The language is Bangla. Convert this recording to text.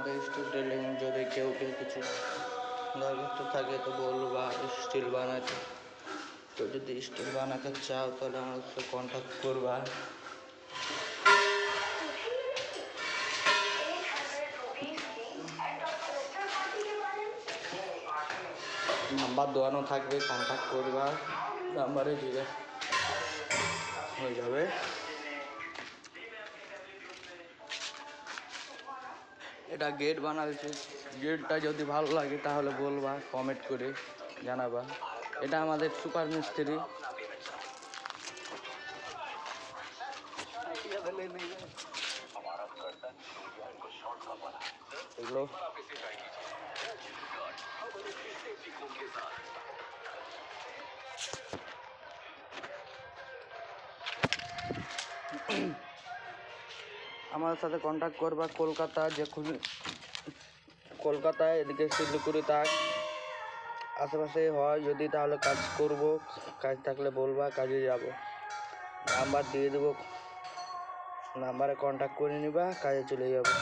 আমাদের স্টিল রেলিং যদি কেউ কিছু দরখাস্ত থাকে তো বলবা স্টিল বানাতে। তো যদি স্টিল বানাতে চাও তাহলে আমার সাথে কন্ট্যাক্ট করবা। নাম্বার দেওয়ানো থাকবে, কন্ট্যাক্ট করবা, নাম্বারে জিজ্ঞেস হয়ে যাবে। এটা গেট বানাচ্ছি, গেটটা যদি ভালো লাগে তাহলে বলবা, কমেন্ট করে জানাবা। এটা আমাদের সুপার মিস্ত্রি। এগুলো আমার সাথে কন্ট্যাক্ট করবা। কলকাতা কলকাতায় এদিকে শিলিগুড়ি তাক আশেপাশে হয় যদি তাহলে কাজ করব। কাজ থাকলে বলবা, কাজে যাব। নাম্বার দিয়ে দেবো, নাম্বারে কন্ট্যাক্ট করে নিবা, কাজে চলে যাবো।